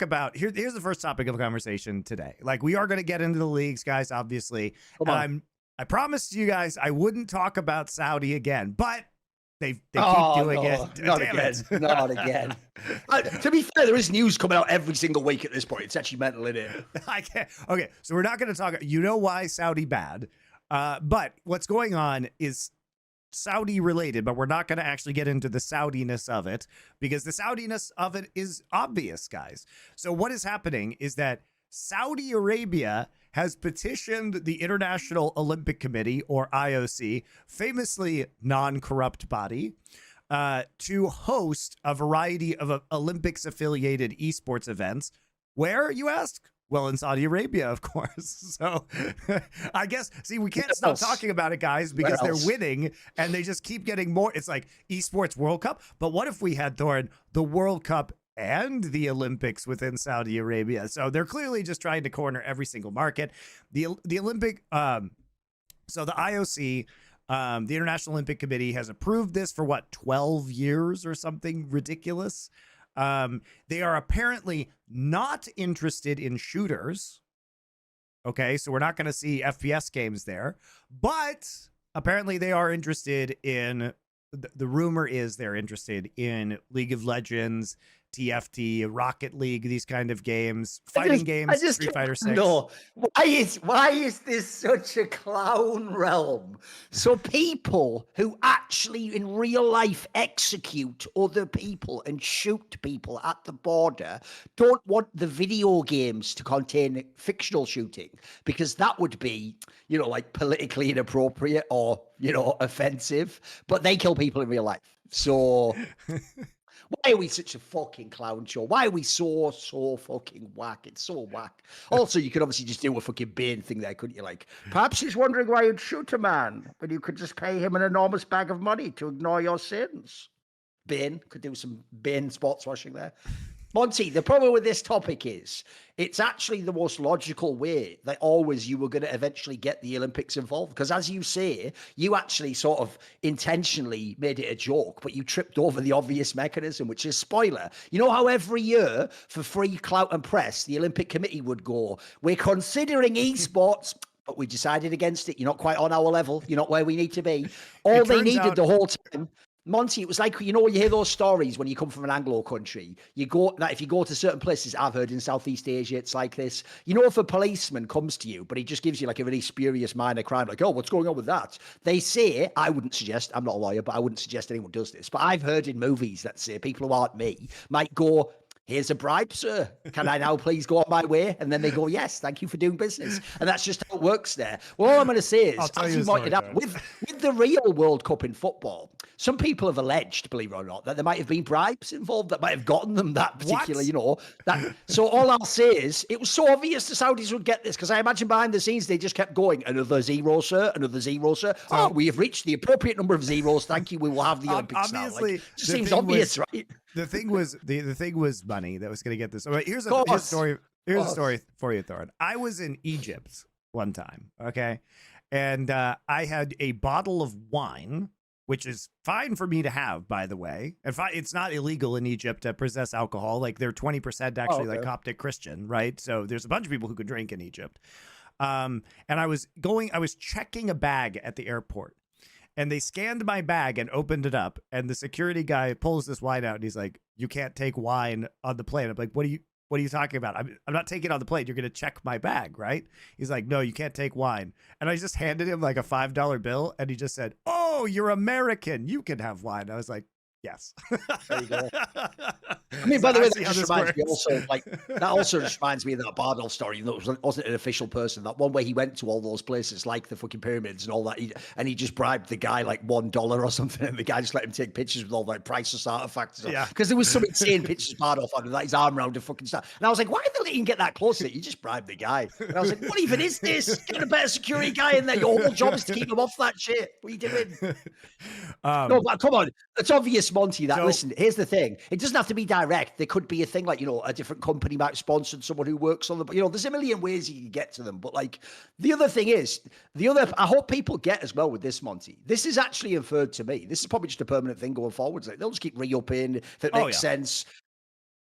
about here's the first topic of conversation today. Like, we are going to get into the leagues, guys, obviously. Come on. I promised you guys I wouldn't talk about Saudi again, but they keep doing it. Not Damn again. it. Not again. To be fair, there is news coming out every single week at this point. It's actually mental, isn't it? I can't. Okay, so we're not going to talk. You know why Saudi bad? But what's going on is Saudi related, but we're not going to actually get into the Saudiness of it, because the Saudiness of it is obvious, guys. So what is happening is that Saudi Arabia has petitioned the International Olympic Committee, or IOC, famously non-corrupt body, to host a variety of Olympics affiliated esports events. Where, you ask? Well, in Saudi Arabia, of course. So I guess, see, we can't stop talking about it, guys, because they're winning and they just keep getting more. It's like Esports World Cup. But what if we had, Thorin, the World Cup and the Olympics within Saudi Arabia? So they're clearly just trying to corner every single market. The Olympic, so the IOC, the International Olympic Committee, has approved this for what, 12 years or something ridiculous. They are apparently not interested in shooters. Okay, so we're not going to see FPS games there, but apparently they are interested in, the rumor is they're interested in League of Legends, TFT, Rocket League, these kind of games, fighting games, Street Fighter 6. No, why is this such a clown realm? So people who actually in real life execute other people and shoot people at the border don't want the video games to contain fictional shooting, because that would be, you know, like politically inappropriate or, you know, offensive, but they kill people in real life. So why are we such a fucking clown show? Why are we so fucking whack? It's so whack. Also, you could obviously just do a fucking Bane thing there, couldn't you? Like, perhaps he's wondering why you'd shoot a man, but you could just pay him an enormous bag of money to ignore your sins. Bane could do some Bane sports washing there. Monty, the problem with this topic is it's actually the most logical way that always you were going to eventually get the Olympics involved. Because as you say, you actually sort of intentionally made it a joke, but you tripped over the obvious mechanism, which is spoiler. You know how every year for free clout and press, the Olympic Committee would go, we're considering esports, but we decided against it. You're not quite on our level. You're not where we need to be. All they needed the whole time, Monty, it was like, you know, you hear those stories when you come from an Anglo country. You go, that if you go to certain places, I've heard in Southeast Asia, it's like this. You know, if a policeman comes to you, but he just gives you like a really spurious minor crime, like, oh, what's going on with that? They say, I wouldn't suggest, I'm not a lawyer, but I wouldn't suggest anyone does this. But I've heard in movies that say people who aren't me might go, here's a bribe, sir. Can I now please go on my way? And then they go, yes, thank you for doing business. And that's just how it works there. Well, all I'm going to say is, as you pointed out, with the real World Cup in football, some people have alleged, believe it or not, that there might have been bribes involved that might have gotten them that particular, you know. That. So all I'll say is, it was so obvious the Saudis would get this, because I imagine behind the scenes they just kept going, another zero, sir, another zero, sir. So, oh, we have reached the appropriate number of zeros. Thank you. We will have the Olympics now. Like, it just seems obvious, right? The thing was money that was going to get this. All right, here's a story. Here's a story for you, Thorin. I was in Egypt one time, okay, and I had a bottle of wine, which is fine for me to have, by the way. And it's not illegal in Egypt to possess alcohol. Like, they're 20% actually, like Coptic Christian, right? So there's a bunch of people who could drink in Egypt. And I was checking a bag at the airport. And they scanned my bag and opened it up. And the security guy pulls this wine out and he's like, you can't take wine on the plane. I'm like, what are you talking about? I'm not taking it on the plane. You're going to check my bag, right? He's like, no, you can't take wine. And I just handed him like a $5 bill. And he just said, oh, you're American. You can have wine. I was like, yes. There you go. I mean, by the way, that just reminds me also, like, that also just reminds me of that Bardol story. You know, it wasn't an official person. That one where he went to all those places, like the fucking pyramids and all that, and he just bribed the guy like $1 or something, and the guy just let him take pictures with all like priceless artifacts. Yeah, because there was some insane pictures of Bardol on that his arm around a fucking star. And I was like, why did they let him get that close to it? You just bribed the guy. And I was like, what even is this? Get a better security guy in there. Your whole job is to keep him off that shit. What are you doing? No, but come on. It's obvious, Monty, that, listen, here's the thing. It doesn't have to be direct. There could be a thing like, you know, a different company might have sponsored someone who works on the, you know, there's a million ways you can get to them. But like, the other thing is, I hope people get as well with this, Monty. This is actually inferred to me. This is probably just a permanent thing going forwards. Like, they'll just keep re-upping if it makes sense.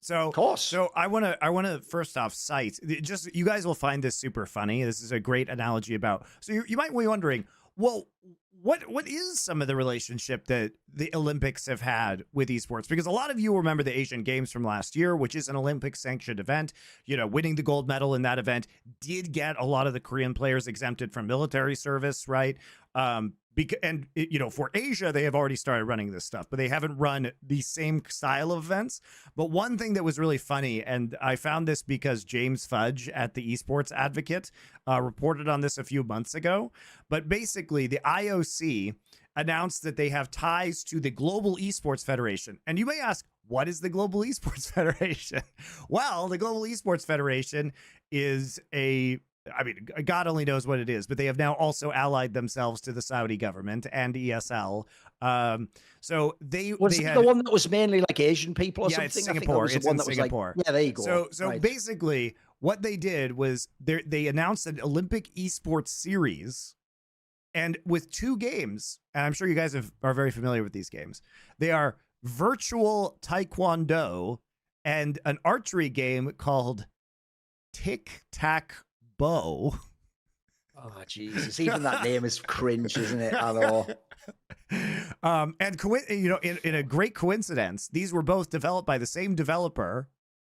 So, Of course. so I want to first off cite just, you guys will find this super funny. This is a great analogy about, so you might be wondering, well, what is some of the relationship that the Olympics have had with esports? Because a lot of you remember the Asian Games from last year, which is an Olympic sanctioned event. You know, winning the gold medal in that event did get a lot of the Korean players exempted from military service, right? You know, for Asia, they have already started running this stuff, but they haven't run the same style of events. But one thing that was really funny, and I found this because James Fudge at the Esports Advocate reported on this a few months ago. But basically, the IOC announced that they have ties to the Global Esports Federation. And you may ask, what is the Global Esports Federation? Well, the Global Esports Federation is I mean, God only knows what it is, but they have now also allied themselves to the Saudi government and ESL. So they had the one that was mainly like Asian people or yeah, something. it's Singapore. It's in Singapore. Yeah, there you go. So right. basically, what they did was they announced an Olympic esports series, and with 2 games, and I'm sure you guys are very familiar with these games. They are virtual taekwondo and an archery game called Tic Tac Bow. Oh Jesus! Even that name is cringe, isn't it? I know. And you know, in a great coincidence, these were both developed by the same developer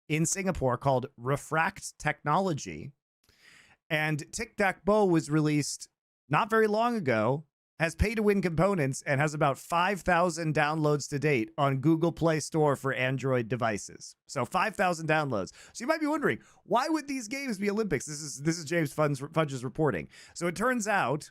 in Singapore called Refract Technology. And Tic Tac Bow was released not very long ago, has pay-to-win components, and has about 5,000 downloads to date on Google Play Store for Android devices. So 5,000 downloads. So you might be wondering, why would these games be Olympics? This is James Fudge's reporting. So it turns out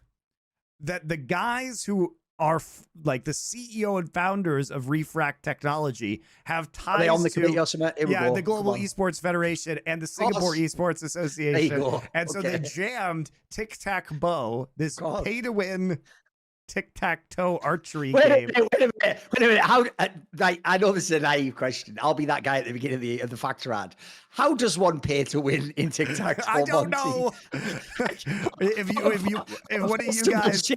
that the guys who are like the CEO and founders of Refract Technology have ties Are they on the committee or something? Yeah, the Global Esports Federation and the Singapore Esports Association. And so they jammed Tic Tac Bow, this pay-to-win tic-tac-toe archery game. Wait a minute. How? I know this is a naive question. I'll be that guy at the beginning of the factor ad. How does one pay to win in tic-tac-toe? I don't know. if one of you guys,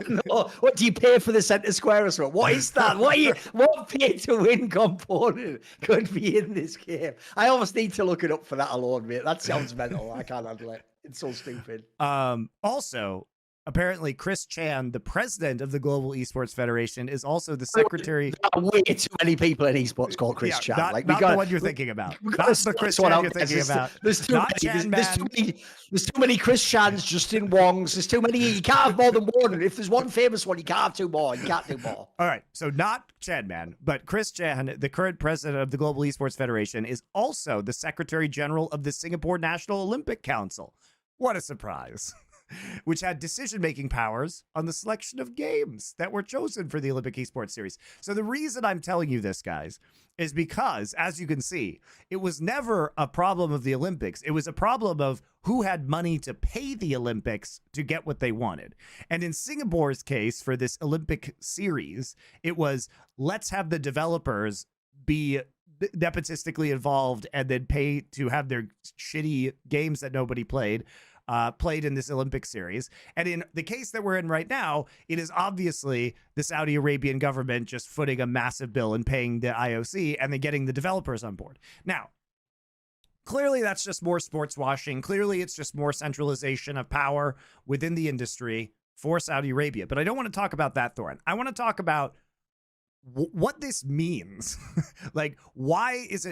no. What do you pay for the center square or something? What is that? What pay to win component could be in this game? I almost need to look it up for that alone, mate. That sounds mental. I can't handle it. It's so stupid. Also, apparently, Chris Chan, the president of the Global Esports Federation, is also the secretary. There are way too many people in esports called Chris Chan. Not the one you're thinking about. Not the Chris Chan you're thinking about. There's too many Chris Chans, Justin Wongs. There's too many. You can't have more than one. If there's one famous one, you can't have 2 more. You can't do more. All right. So not Chan Man, but Chris Chan, the current president of the Global Esports Federation, is also the secretary general of the Singapore National Olympic Council. What a surprise. Which had decision-making powers on the selection of games that were chosen for the Olympic Esports Series. So the reason I'm telling you this, guys, is because, as you can see, it was never a problem of the Olympics. It was a problem of who had money to pay the Olympics to get what they wanted. And in Singapore's case, for this Olympic series, it was, let's have the developers be nepotistically involved and then pay to have their shitty games that nobody played in this Olympic series. And in the case that we're in right now, it is obviously the Saudi Arabian government just footing a massive bill and paying the IOC and then getting the developers on board. Now, clearly that's just more sports washing. Clearly it's just more centralization of power within the industry for Saudi Arabia. But I don't want to talk about that, Thorin. I want to talk about what this means. Like, why does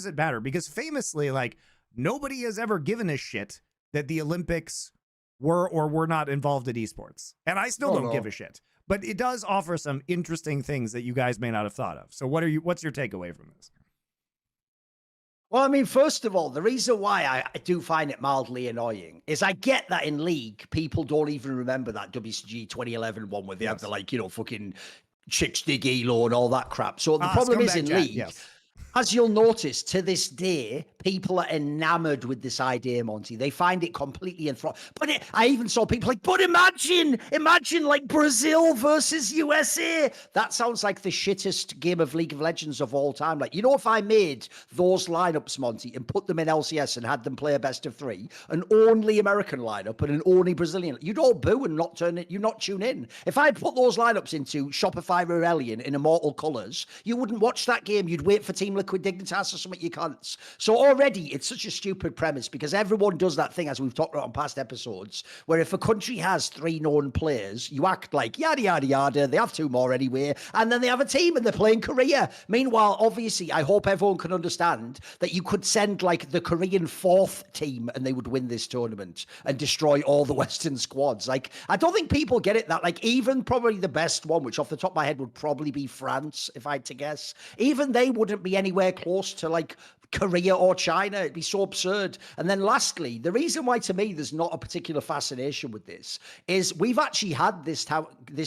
it matter? Because famously, like, nobody has ever given a shit that the Olympics were or were not involved in esports. And I still don't give a shit. But it does offer some interesting things that you guys may not have thought of. So what's your takeaway from this? Well, I mean, first of all, the reason why I do find it mildly annoying is I get that in League, people don't even remember that WCG 2011 one where they have the, like, you know, fucking chicks dig Elo and all that crap. So the problem is in League, as you'll notice, to this day, people are enamored with this idea, Monty. They find it completely enthralling. But I even saw people like, but imagine like Brazil versus USA. That sounds like the shittest game of League of Legends of all time. Like, if I made those lineups, Monty, and put them in LCS and had them play a best of 3, an only American lineup and an only Brazilian, you'd all boo and not tune in. If I put those lineups into Shopify Aurelion in immortal colors, you wouldn't watch that game. You'd wait for Team Liquid Dignitas or something. You can't. So already it's such a stupid premise because everyone does that thing, as we've talked about on past episodes, where if a country has 3 known players, you act like yada yada yada, they have 2 more anyway, and then they have a team and they're playing Korea. Meanwhile, obviously, I hope everyone can understand that you could send like the Korean 4th team and they would win this tournament and destroy all the Western squads. Like, I don't think people get it that, like, even probably the best one, which off the top of my head would probably be France, if I had to guess, even they wouldn't be anywhere close to like Korea or China. It'd be so absurd. And then lastly, the reason why to me there's not a particular fascination with this is we've actually had this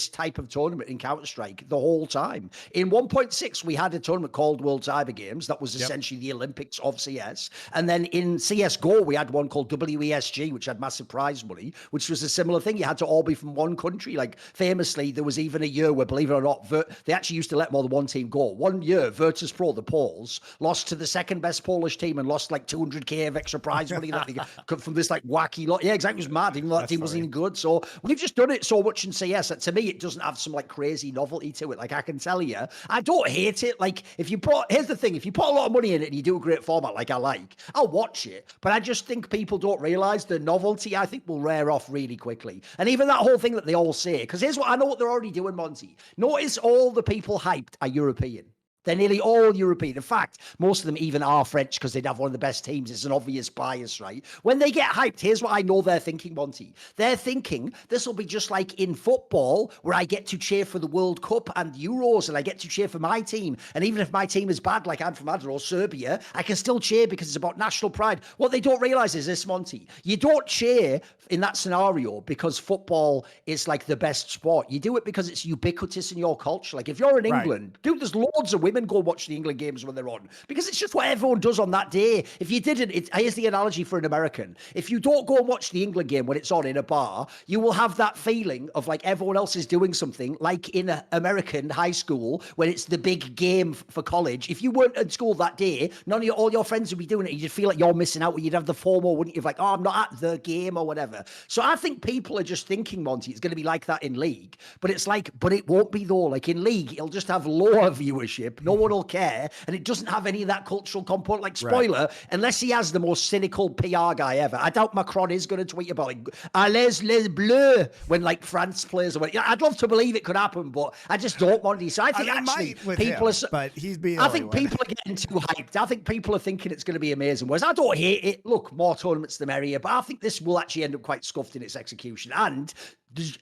type of tournament in Counter-Strike the whole time. In 1.6, we had a tournament called World Cyber Games that was essentially the Olympics of CS. And then in CSGO, we had one called WESG, which had massive prize money, which was a similar thing. You had to all be from one country. Like, famously, there was even a year where, believe it or not, they actually used to let more than one team go. One year, Virtus.pro, the Poles, lost to the second best Polish team and lost like 200k of extra prize money that they got from this like wacky lot. Yeah, exactly. It was mad, even though that team wasn't even good. So we've just done it so much in CS that to me it doesn't have some like crazy novelty to it. Like, I can tell you, I don't hate it. Like, here's the thing, if you put a lot of money in it and you do a great format like I'll watch it. But I just think people don't realize the novelty, I think, will wear off really quickly. And even that whole thing that they all say, because here's what I know what they're already doing, Monty. Notice all the people hyped are European. They're nearly all European. In fact, most of them even are French because they'd have one of the best teams. It's an obvious bias, right? When they get hyped, here's what I know they're thinking, Monty. They're thinking this will be just like in football where I get to cheer for the World Cup and Euros and I get to cheer for my team. And even if my team is bad, like I'm from, I don't know, Serbia, I can still cheer because it's about national pride. What they don't realize is this, Monty. You don't cheer in that scenario because football is like the best sport. You do it because it's ubiquitous in your culture. Like, if you're in England, dude, there's loads of women go watch the England games when they're on because it's just what everyone does on that day. If you didn't, here's the analogy for an American. If you don't go and watch the England game when it's on in a bar, you will have that feeling of like everyone else is doing something, like in American high school when it's the big game for college. If you weren't at school that day, all your friends would be doing it. You'd feel like you're missing out. You'd have the FOMO, wouldn't you? Like, oh, I'm not at the game or whatever. So I think people are just thinking, Monty, it's going to be like that in League. But it's like, but it won't be though. Like in League, it'll just have lower viewership. No one will care. And it doesn't have any of that cultural component. Like, spoiler, unless he has the most cynical PR guy ever. I doubt Macron is going to tweet about like, les bleus when like France plays. I'd love to believe it could happen, but I just don't want to. So I think actually people are, but he's being, I think people are getting too hyped. I think people are thinking it's going to be amazing. Whereas I don't hate it. Look, more tournaments the merrier, but I think this will actually end up quite scuffed in its execution. And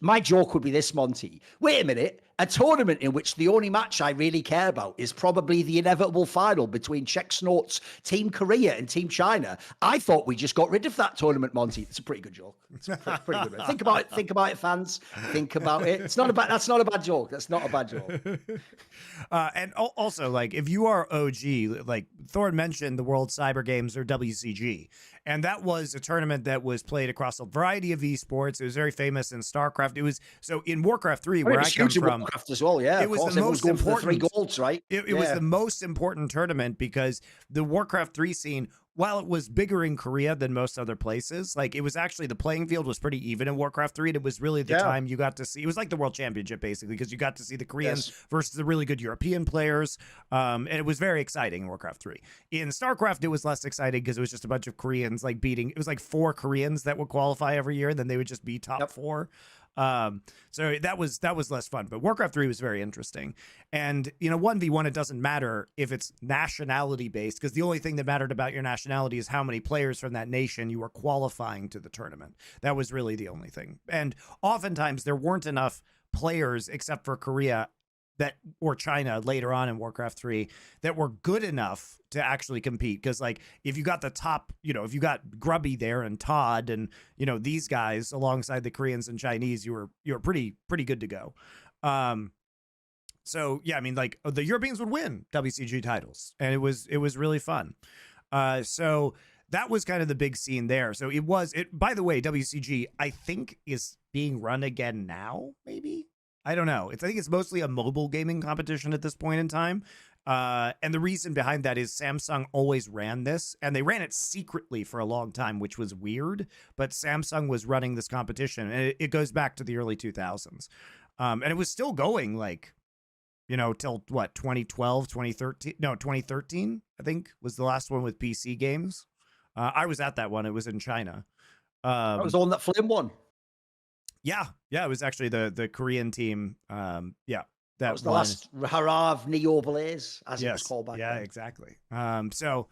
my joke would be this, Monty. Wait a minute. A tournament in which the only match I really care about is probably the inevitable final between Czechsnots, Team Korea and Team China. I thought we just got rid of that tournament, Monty. It's a pretty good joke. It's a pretty good one. Think about it. Think about it, fans. Think about it. That's not a bad joke. That's not a bad joke. And also, like, if you are OG, like Thorin mentioned the World Cyber Games, or WCG. And that was a tournament that was played across a variety of esports. It was very famous in StarCraft. It was so in Warcraft 3, where I come from. Warcraft as well, yeah. It was the most important. 3 golds, right? It was the most important tournament because the Warcraft 3 scene, while it was bigger in Korea than most other places, like it was actually, the playing field was pretty even in Warcraft 3. And it was really the time you got to see, it was like the World Championship basically, because you got to see the Koreans versus the really good European players. And it was very exciting in Warcraft 3. In StarCraft, it was less exciting because it was just a bunch of Koreans like beating, it was like 4 Koreans that would qualify every year, and then they would just be top 4. So that was less fun, but Warcraft 3 was very interesting. And 1v1, it doesn't matter if it's nationality based, because the only thing that mattered about your nationality is how many players from that nation you were qualifying to the tournament. That was really the only thing. And oftentimes there weren't enough players, except for Korea or China later on in Warcraft 3, that were good enough to actually compete. Because like if you got the top, if you got Grubby there and Todd and these guys alongside the Koreans and Chinese, you were pretty good to go. So yeah, I mean, like the Europeans would win WCG titles, and it was really fun. So that was kind of the big scene there. So it was it. By the way, WCG I think is being run again now. Maybe I don't know. I think it's mostly a mobile gaming competition at this point in time. And the reason behind that is Samsung always ran this, and they ran it secretly for a long time, which was weird. But Samsung was running this competition, and it goes back to the early 2000s, and it was still going like, till what 2012, 2013? No, 2013. I think was the last one with PC games. I was at that one. It was in China. That was the one that Flame won. Yeah, it was actually the Korean team. Yeah. That was the last Harav Neo Blaze, as it was called back then. Yeah, exactly. So,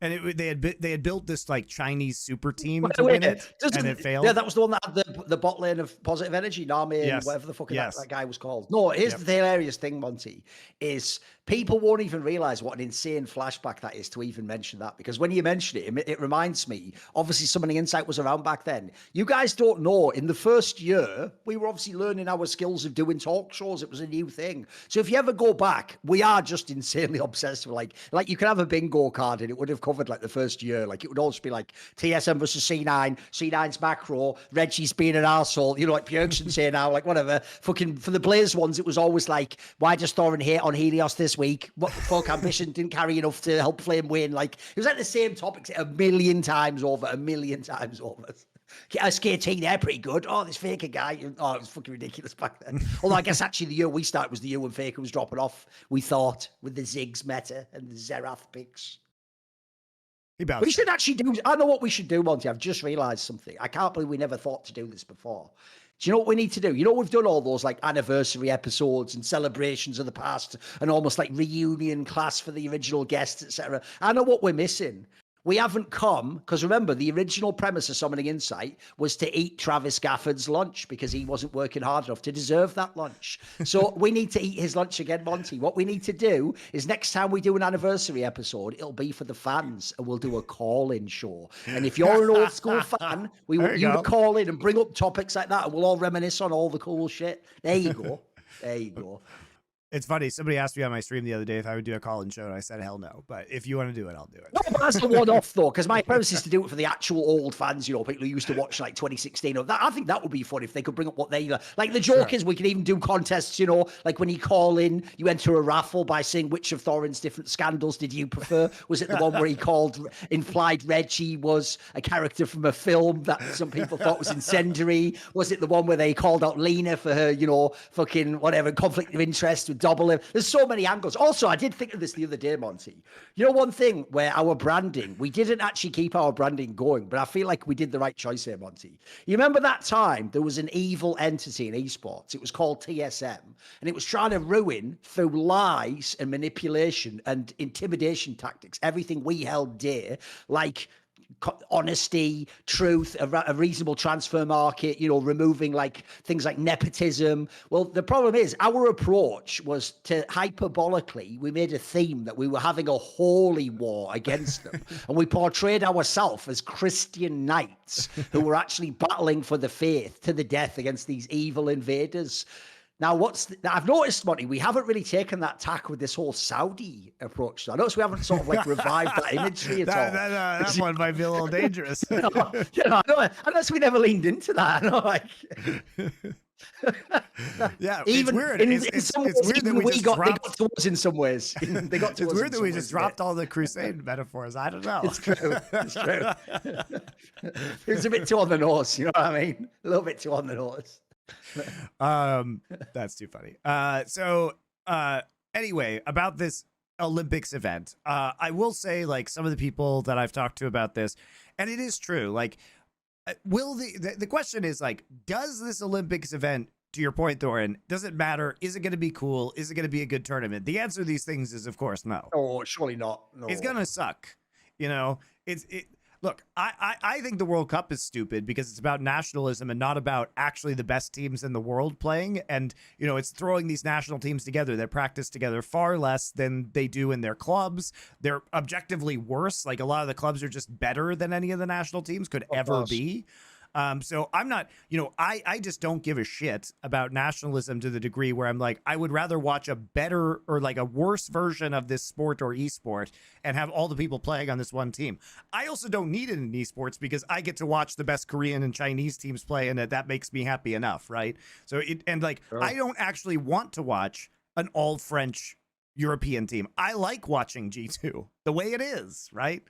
and they had built this like Chinese super team to win it, and it failed. Yeah, that was the one that had the bot lane of positive energy, Nami, and whatever the fuck that guy was called. No, here's the hilarious thing, Monty, is people won't even realize what an insane flashback that is to even mention that, because when you mention it, it reminds me, obviously Summoning Insight was around back then. You guys don't know, in the first year, we were obviously learning our skills of doing talk shows. It was a new thing. So if you ever go back, we are just insanely obsessed with like you can have a bingo card and it would have covered like the first year. Like it would also be like TSM versus C9, C9's macro, Reggie's being an arsehole, like Bjergsen saying now, like whatever. Fucking for the Blaze ones, it was always like, why does Thorin hate on Helios this week? What the fuck, Ambition didn't carry enough to help Flame win. Like it was like the same topics a million times over. SKT, they're pretty good. Oh, this Faker guy. Oh, it was fucking ridiculous back then. Although I guess actually the year we started was the year when Faker was dropping off, we thought, with the Ziggs meta and the Xerath picks. We should actually do, I know what we should do, Monty. I've just realized something. I can't believe we never thought to do this before. Do you know what we need to do? We've done all those like anniversary episodes and celebrations of the past and almost like reunion class for the original guests, etc. I know what we're missing. We haven't come, because remember, the original premise of Summoning Insight was to eat Travis Gafford's lunch because he wasn't working hard enough to deserve that lunch. So we need to eat his lunch again, Monty. What we need to do is next time we do an anniversary episode, it'll be for the fans and we'll do a call-in show. And if you're an old school fan, we want you to call in and bring up topics like that and we'll all reminisce on all the cool shit. There you go. There you go. It's funny. Somebody asked me on my stream the other day if I would do a call-in show, and I said, hell no. But if you want to do it, I'll do it. No, but that's the one-off, though, because my premise is to do it for the actual old fans, people who used to watch, like, 2016. I think that would be fun if they could bring up what they... Like, the joke is we could even do contests, like when you call in, you enter a raffle by saying which of Thorin's different scandals did you prefer? Was it the one where he implied Reggie was a character from a film that some people thought was incendiary? Was it the one where they called out Lena for her, fucking whatever, conflict of interest with Double? There's so many angles. Also, I did think of this the other day, Monty. One thing where our branding, we didn't actually keep our branding going, but I feel like we did the right choice here, Monty. You remember that time there was an evil entity in esports? It was called TSM, and it was trying to ruin, through lies and manipulation and intimidation tactics, everything we held dear, like honesty, truth, a reasonable transfer market, removing like things like nepotism. Well, the problem is our approach was to hyperbolically, we made a theme that we were having a holy war against them. And we portrayed ourselves as Christian knights who were actually battling for the faith to the death against these evil invaders. Now, I've noticed, Monty, we haven't really taken that tack with this whole Saudi approach. I noticed we haven't sort of like revived that imagery at all. That one might be a little dangerous. Unless we never leaned into that. Yeah, even, it's weird. It's weird that we got to us in some ways. They got to it's us weird that we just dropped all the crusade metaphors. I don't know. It's true. It's true. It was a bit too on the nose. You know what I mean? A little bit too on the nose. That's too funny. Anyway, about this Olympics event, I will say, like, some of the people that I've talked to about this, and it is true, like, will the question is, like, does this Olympics event, to your point, Thorin, does it matter? Is it going to be cool? Is it going to be a good tournament? The answer to these things is, of course, no. Oh, surely not. No. It's going to suck. Look, I think the World Cup is stupid because it's about nationalism and not about actually the best teams in the world playing. And, it's throwing these national teams together that practice together far less than they do in their clubs. They're objectively worse. Like, a lot of the clubs are just better than any of the national teams could ever be. So I'm not, I just don't give a shit about nationalism to the degree where I'm like, I would rather watch a better or like a worse version of this sport or esport and have all the people playing on this one team. I also don't need it in esports because I get to watch the best Korean and Chinese teams play, and that makes me happy enough, right? So I don't actually want to watch an all French European team. I like watching G2 the way it is, right?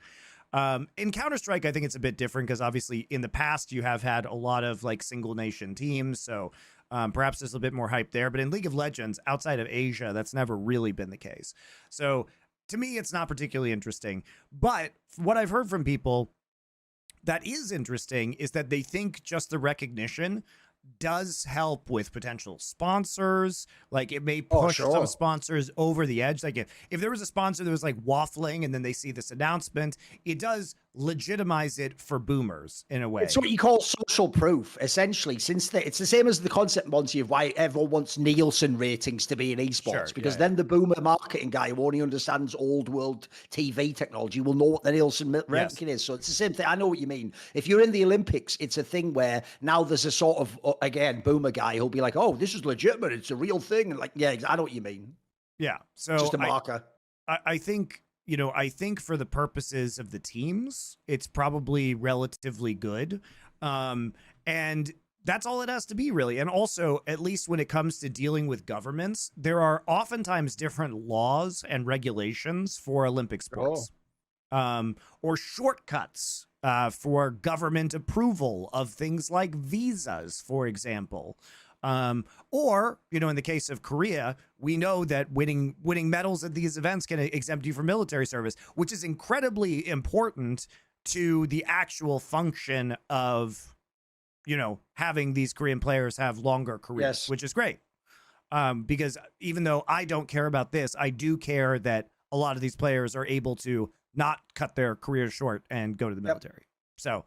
In Counter-Strike, I think it's a bit different because obviously in the past you have had a lot of like single nation teams, so perhaps there's a bit more hype there. But in League of Legends, outside of Asia, that's never really been the case. So to me, it's not particularly interesting. But what I've heard from people that is interesting is that they think just the recognition does help with potential sponsors. Like it may push some sponsors over the edge. Like if there was a sponsor that was like waffling and then they see this announcement, it does legitimize it for boomers in a way. It's what you call social proof, essentially. It's the same as the concept, Monty, of why everyone wants Nielsen ratings to be in esports, because then the boomer marketing guy who only understands old world TV technology will know what the Nielsen ranking is. So it's the same thing. I know what you mean. If you're in the Olympics, it's a thing where now there's a sort of, again, boomer guy who'll be like, oh, this is legitimate. It's a real thing. And like, yeah, I know what you mean. Yeah. So just a marker. I think, I think for the purposes of the teams, it's probably relatively good. And that's all it has to be, really. And also, at least when it comes to dealing with governments, there are oftentimes different laws and regulations for Olympic sports, or shortcuts for government approval of things like visas, for example. Or, in the case of Korea, we know that winning medals at these events can exempt you from military service, which is incredibly important to the actual function of, having these Korean players have longer careers, which is great. Because even though I don't care about this, I do care that a lot of these players are able to not cut their career short and go to the military. So,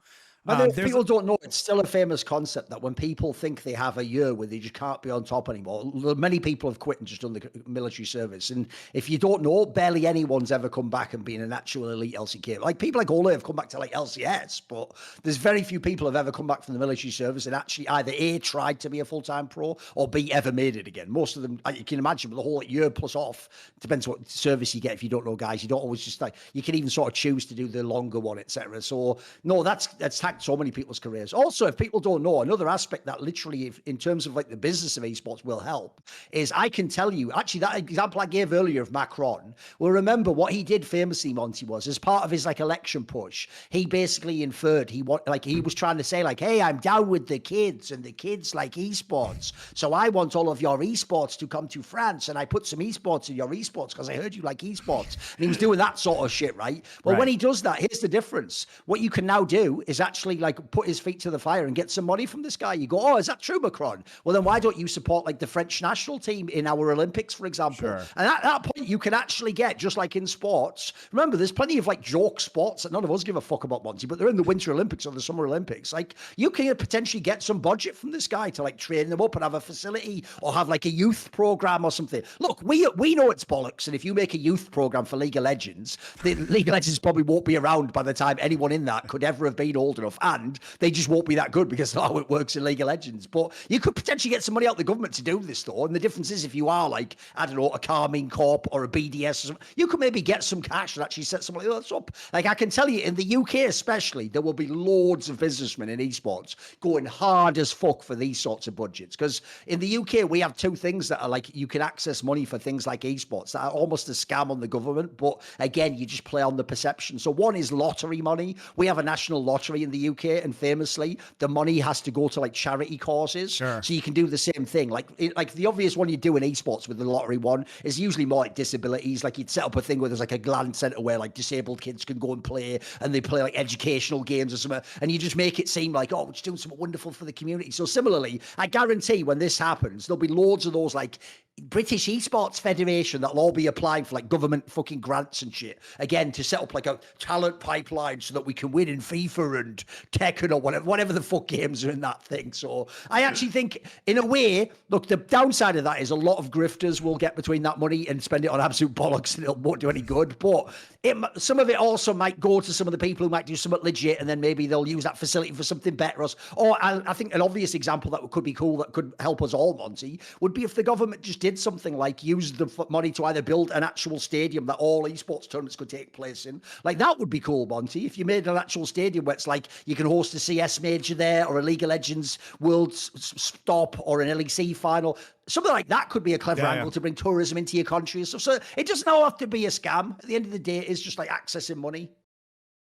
but people don't know, it's still a famous concept that when people think they have a year where they just can't be on top anymore, many people have quit and just done the military service. And if you don't know, barely anyone's ever come back and been an actual elite LCK. Like people like Ole have come back to like LCS, but there's very few people have ever come back from the military service and actually either A, tried to be a full-time pro, or B, ever made it again. Most of them, you can imagine, with the whole year plus off, depends what service you get. If you don't know, guys, you don't always just like, you can even sort of choose to do the longer one, etc. So no, that's so many people's careers. Also, if people don't know, another aspect that literally, in terms of like the business of esports, will help is I can tell you, actually, that example I gave earlier of Macron, well, remember what he did famously, Monty, was as part of his like election push, he basically inferred he was trying to say like, hey, I'm down with the kids and the kids like esports, so I want all of your esports to come to France, and I put some esports in your esports because I heard you like esports. And he was doing that sort of shit, right? Well, when he does that, here's the difference. What you can now do is actually like put his feet to the fire and get some money from this guy. You go, oh, is that true, Macron? Well, then why don't you support like the French national team in our Olympics, for example? Sure. And at that point, you can actually get, just like in sports, remember, there's plenty of like joke sports that none of us give a fuck about, Monty, but they're in the Winter Olympics or the Summer Olympics. Like you can potentially get some budget from this guy to like train them up and have a facility or have like a youth program or something. Look, we know it's bollocks. And if you make a youth program for League of Legends, the League of Legends probably won't be around by the time anyone in that could ever have been old enough. And they just won't be that good because that's how it works in League of Legends. But you could potentially get some money out of the government to do this, though. And the difference is if you are like, I don't know, a Carmine Corp or a BDS or something, you could maybe get some cash and actually set something else up. Like I can tell you, in the UK especially, there will be loads of businessmen in esports going hard as fuck for these sorts of budgets. Because in the UK, we have two things that are like, you can access money for things like esports that are almost a scam on the government. But again, you just play on the perception. So one is lottery money. We have a national lottery in the UK, and famously, the money has to go to like charity causes. Sure. So you can do the same thing. Like the obvious one you do in esports with the lottery one is usually more like disabilities. Like you'd set up a thing where there's like a GLAN center where like disabled kids can go and play, and they play like educational games or something. And you just make it seem like, oh, we're just doing something wonderful for the community. So similarly, I guarantee when this happens, there'll be loads of those like British Esports Federation that'll all be applying for like government fucking grants and shit again to set up like a talent pipeline so that we can win in FIFA and Tekken or whatever the fuck games are in that thing. So I actually think, in a way, look, the downside of that is a lot of grifters will get between that money and spend it on absolute bollocks and it won't do any good. But some of it also might go to some of the people who might do something legit, and then maybe they'll use that facility for something better. Or I think an obvious example that could be cool, that could help us all, Monty, would be if the government just did something like use the money to either build an actual stadium that all esports tournaments could take place in. Like, that would be cool, Monty. If you made an actual stadium where it's like you can host a CS major there, or a League of Legends World Stop, or an LEC final. Something like that could be a clever angle to bring tourism into your country and stuff. So it doesn't all have to be a scam. At the end of the day, it's just like accessing money.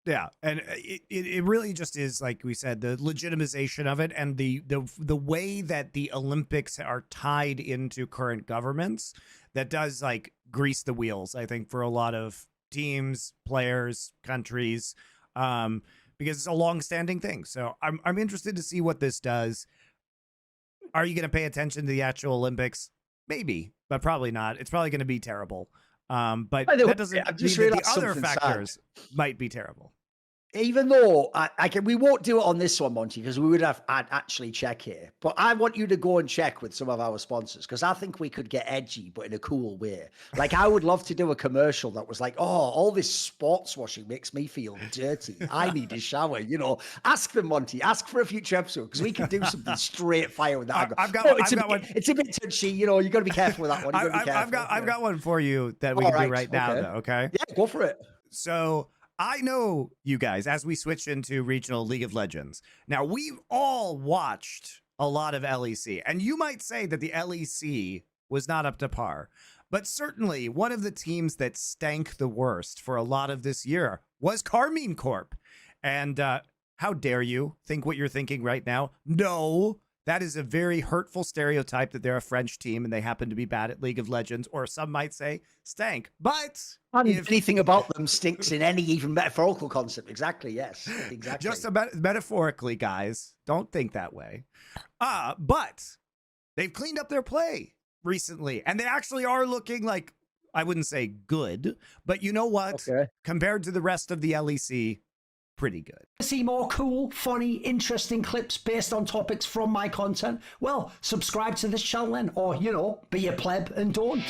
Yeah, and it really just is, like we said, the legitimization of it, and the way that the Olympics are tied into current governments, that does like grease the wheels, I think, for a lot of teams, players, countries, because it's a long-standing thing. So I'm interested to see what this does. Are you going to pay attention to the actual Olympics? Maybe, but probably not. It's probably going to be terrible. But that doesn't mean that the other factors might be terrible. Even though we won't do it on this one, Monty, because we would have actually check here. But I want you to go and check with some of our sponsors, because I think we could get edgy, but in a cool way. Like, I would love to do a commercial that was like, oh, all this sports washing makes me feel dirty. I need a shower. You know, ask them, Monty. Ask for a future episode, because we can do something straight fire with that. I've got one. It's a bit touchy. You know, you got to be careful with that one. I've got one for you that we can do right now, though. Okay. Yeah, go for it. So I know you guys, as we switch into regional League of Legends. Now, we've all watched a lot of LEC, and you might say that the LEC was not up to par, but certainly one of the teams that stank the worst for a lot of this year was Carmine Corp. And how dare you think what you're thinking right now? No, that is a very hurtful stereotype that they're a French team and they happen to be bad at League of Legends, or some might say stank. But if anything about them stinks in any even metaphorical concept. Exactly. Yes. Exactly. Just metaphorically, guys. Don't think that way. But they've cleaned up their play recently, and they actually are looking like, I wouldn't say good, but you know what? Okay. Compared to the rest of the LEC, pretty good. See more cool, funny, interesting clips based on topics from my content? Well, subscribe to this channel then, or, you know, be a pleb and don't.